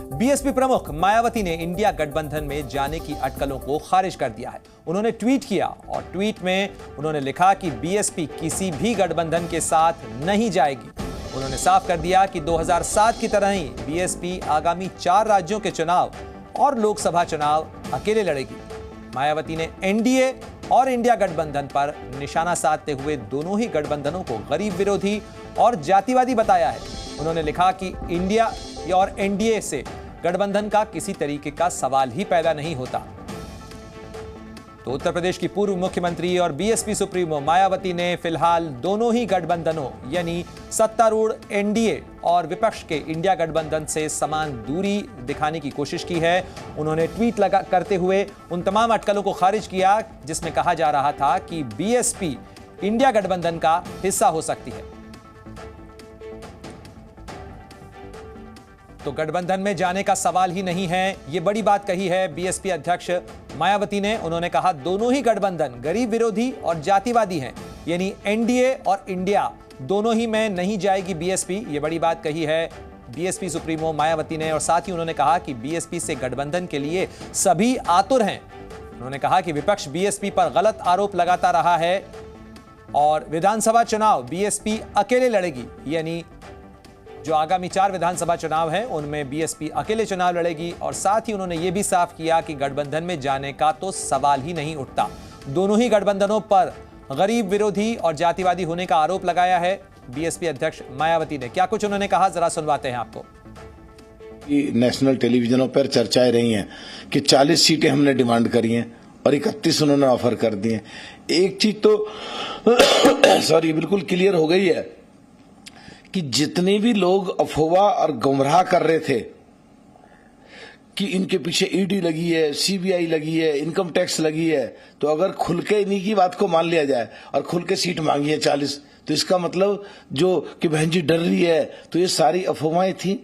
BSP प्रमुख मायावती ने India गठबंधन में जाने की अटकलों को खारिज कर दिया है। उन्होंने ट्वीट किया और ट्वीट में उन्होंने लिखा कि बीएसपी किसी भी गठबंधन के साथ नहीं जाएगी। उन्होंने साफ कर दिया कि 2007 की तरह ही बीएसपी आगामी 4 राज्यों के चुनाव और लोकसभा चुनाव अकेले लड़ेगी। मायावती ने एनडीए और इंडिया गठबंधन पर निशाना साधते हुए दोनों ही गठबंधनों को गरीब विरोधी और जातिवादी बताया है। उन्होंने लिखा कि इंडिया और एनडीए से गठबंधन का किसी तरीके का सवाल ही पैदा नहीं होता। तो उत्तर प्रदेश की पूर्व मुख्यमंत्री और बीएसपी सुप्रीमो मायावती ने फिलहाल दोनों ही गठबंधनों यानी सत्तारूढ़ एनडीए और विपक्ष के इंडिया गठबंधन से समान दूरी दिखाने की कोशिश की है। उन्होंने ट्वीट करते हुए उन तमाम अटकलों को खारिज किया जिसमें कहा जा रहा था कि बीएसपी इंडिया गठबंधन का हिस्सा हो सकती है। तो गठबंधन में जाने का सवाल ही नहीं है, यह बड़ी बात कही है बीएसपी अध्यक्ष मायावती ने। उन्होंने कहा दोनों ही गठबंधन गरीब विरोधी और जातिवादी हैं, यानी एनडीए और इंडिया दोनों ही में नहीं जाएगी बीएसपी। यह बड़ी बात कही है बीएसपी सुप्रीमो मायावती ने। और साथ ही उन्होंने कहा कि बीएसपी से गठबंधन के लिए सभी आतुर हैं। उन्होंने कहा कि विपक्ष बीएसपी पर गलत आरोप लगाता रहा है और विधानसभा चुनाव बीएसपी अकेले लड़ेगी, यानी जो आगामी 4 विधानसभा चुनाव हैं उनमें बीएसपी अकेले चुनाव लड़ेगी। और साथ ही उन्होंने यह भी साफ किया कि गठबंधन में जाने का तो सवाल ही नहीं उठता। दोनों ही गठबंधनों पर गरीब विरोधी और जातिवादी होने का आरोप लगाया है बीएसपी अध्यक्ष मायावती ने। क्या कुछ उन्होंने कहा, जरा सुनवाते हैं आपको। नेशनल टेलीविजनों पर चर्चाएं रही हैं कि 40 सीटें हमने डिमांड करी हैं और 31 उन्होंने ऑफर कर दी हैं। एक चीज तो बिल्कुल क्लियर हो गई है कि जितने भी लोग अफवाह और गुमराह कर रहे थे कि इनके पीछे ईडी लगी है, सीबीआई लगी है, इनकम टैक्स लगी है, तो अगर खुल के इन्हीं की बात को मान लिया जाए और खुल के सीट मांगी है 40, तो इसका मतलब जो कि बहन जी डर रही है, तो ये सारी अफवाहें थी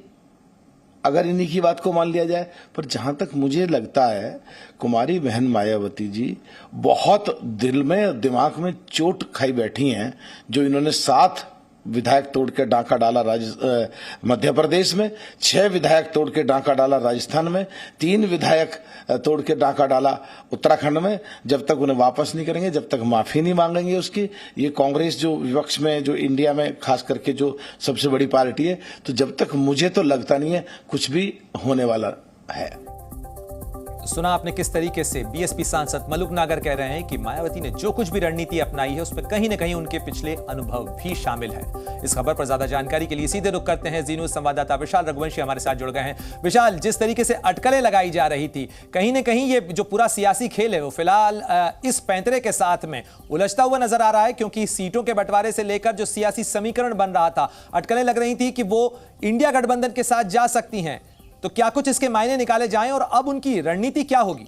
अगर इन्हीं की बात को मान लिया जाए। पर जहां तक मुझे लगता है कुमारी बहन मायावती जी बहुत दिल में दिमाग में चोट खाई बैठी हैं। जो इन्होंने 7 विधायक तोड़ के डाका डाला मध्य प्रदेश में, 6 विधायक तोड़ के डाका डाला राजस्थान में, 3 विधायक तोड़ के डाका डाला उत्तराखंड में। जब तक उन्हें वापस नहीं करेंगे, जब तक माफी नहीं मांगेंगे उसकी, ये कांग्रेस जो विपक्ष में, जो इंडिया में खास करके जो सबसे बड़ी पार्टी है, तो जब तक मुझे तो लगता नहीं है कुछ भी होने वाला है। सुना आपने किस तरीके से बीएसपी सांसद मलुक नागर कह रहे हैं कि मायावती ने जो कुछ भी रणनीति अपनाई है उस पर कहीं न कहीं उनके पिछले अनुभव भी शामिल है। इस खबर पर ज्यादा जानकारी के लिए सीधे रुख करते हैं जी न्यूज संवाददाता विशाल रघुवंशी हमारे साथ जुड़ गए हैं। विशाल, जिस तरीके से अटकलें लगाई जा रही थी, कहीं न कहीं ये जो पूरा सियासी खेल है वो फिलहाल इस पैंतरे के साथ में उलझता हुआ नजर आ रहा है, क्योंकि सीटों के बंटवारे से लेकर जो सियासी समीकरण बन रहा था, अटकलें लग रही थी कि वो इंडिया गठबंधन के साथ जा सकती हैं। तो क्या कुछ इसके मायने निकाले जाएं और अब उनकी रणनीति क्या होगी?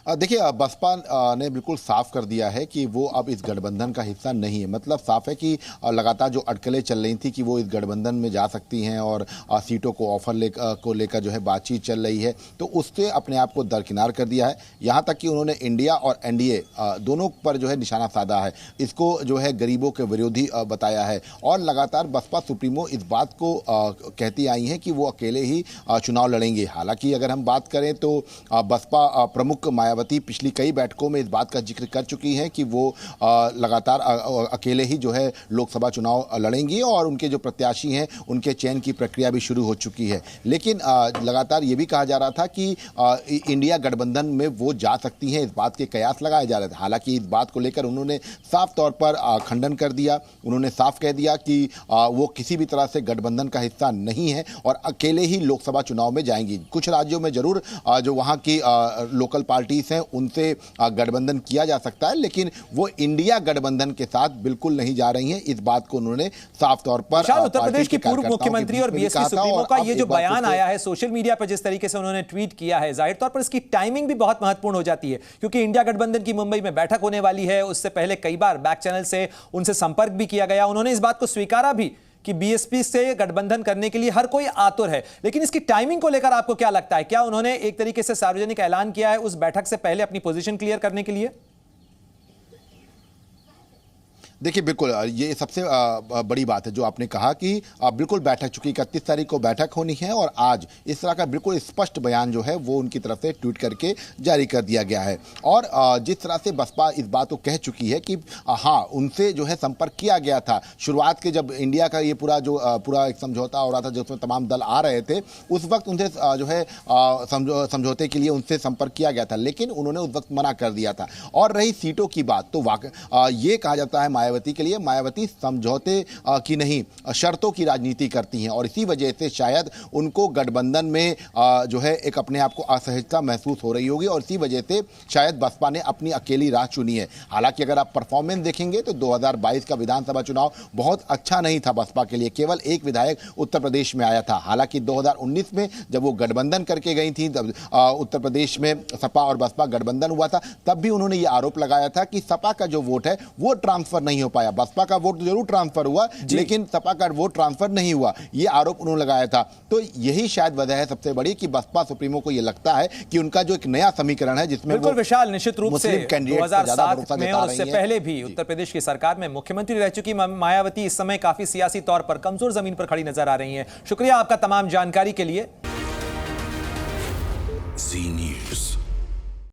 देखिए, बसपा ने बिल्कुल साफ कर दिया है कि वो अब इस गठबंधन का हिस्सा नहीं है। मतलब साफ है कि लगातार जो अटकलें चल रही थी कि वो इस गठबंधन में जा सकती हैं और सीटों को ऑफर को लेकर जो है बातचीत चल रही है, तो उससे अपने आप को दरकिनार कर दिया है। यहाँ तक कि उन्होंने इंडिया और एनडीए दोनों पर जो है निशाना साधा है, इसको जो है गरीबों के विरोधी बताया है। और लगातार बसपा सुप्रीमो इस बात को कहती आई हैं कि वो अकेले ही चुनाव लड़ेंगे। हालांकि अगर हम बात करें तो बसपा प्रमुख मायावती पिछली कई बैठकों में इस बात का जिक्र कर चुकी हैं कि वो लगातार अकेले ही जो है लोकसभा चुनाव लड़ेंगी और उनके जो प्रत्याशी हैं उनके चयन की प्रक्रिया भी शुरू हो चुकी है। लेकिन लगातार ये भी कहा जा रहा था कि इंडिया गठबंधन में वो जा सकती हैं, इस बात के कयास लगाए जा रहे थे। हालांकि इस बात को लेकर उन्होंने साफ तौर पर खंडन कर दिया। उन्होंने साफ कह दिया कि वो किसी भी तरह से गठबंधन का हिस्सा नहीं है और अकेले ही लोकसभा चुनाव में जाएंगी। कुछ राज्यों में जरूर जो वहाँ की लोकल पार्टी हैं उनसे गठबंधन किया जा सकता है, लेकिन वो इंडिया गठबंधन के साथ बिल्कुल नहीं जा रही हैं। इस बात को उन्होंने साफ तौर पर उत्तर प्रदेश की पूर्व मुख्यमंत्री और बीएसपी सुप्रीमो का ये जो बयान आया है सोशल मीडिया पर, जिस तरीके से उन्होंने ट्वीट किया है, जाहिर तौर पर इसकी टाइमिंग भी बहुत महत्वपूर्ण हो जाती है, क्योंकि इंडिया गठबंधन की मुंबई में बैठक होने वाली है। उससे पहले कई बार बैक चैनल से उनसे संपर्क भी किया गया। उन्होंने इस बात को स्वीकारा भी कि बीएसपी से गठबंधन करने के लिए हर कोई आतुर है। लेकिन इसकी टाइमिंग को लेकर आपको क्या लगता है? क्या उन्होंने एक तरीके से सार्वजनिक ऐलान किया है उस बैठक से पहले अपनी पोजीशन क्लियर करने के लिए? देखिए बिल्कुल ये सबसे बड़ी बात है जो आपने कहा कि बिल्कुल बैठक, चूंकि 31 तारीख को बैठक होनी है और आज इस तरह का बिल्कुल स्पष्ट बयान जो है वो उनकी तरफ से ट्वीट करके जारी कर दिया गया है। और जिस तरह से बसपा इस बात को कह चुकी है कि हाँ, उनसे जो है संपर्क किया गया था शुरुआत के, जब इंडिया का ये पूरा एक समझौता हो रहा था जिसमें तमाम दल आ रहे थे, उस वक्त उनसे जो है समझौते के लिए उनसे संपर्क किया गया था, लेकिन उन्होंने उस वक्त मना कर दिया था। और रही सीटों की बात, तो ये कहा जाता है मायावती के लिए, मायावती समझौते की नहीं शर्तों की राजनीति करती हैं और इसी वजह से शायद उनको गठबंधन में जो है एक अपने आप को असहजता महसूस हो रही होगी और इसी वजह से शायद बसपा ने अपनी अकेली राह चुनी है। हालांकि अगर आप परफॉर्मेंस देखेंगे तो 2022 का विधानसभा चुनाव बहुत अच्छा नहीं था बसपा के लिए, केवल एक विधायक उत्तर प्रदेश में आया था। हालांकि 2019 में जब वो गठबंधन करके गई थी, उत्तर प्रदेश में सपा और बसपा गठबंधन हुआ था, तब भी उन्होंने ये आरोप लगाया था कि सपा का जो वोट है वो ट्रांसफर नहीं हो पाया। बसपा का वोट जरूर ट्रांसफर हुआ लेकिन सपा का वोट ट्रांसफर नहीं हुआ, ये आरोप उन्होंने लगाया था। तो यही शायद वजह है सबसे बड़ी कि बसपा सुप्रीमो को ये लगता है कि उनका जो एक नया समीकरण है जिसमें बिल्कुल विशाल, निश्चित रूप से 2007 में और उससे पहले भी उत्तर प्रदेश की सरकार में मुख्यमंत्री रह चुकी मायावती इस समय काफी सियासी तौर पर कमजोर जमीन पर खड़ी नजर आ रही हैं। शुक्रिया आपका तमाम जानकारी के लिए। जी न्यूज़।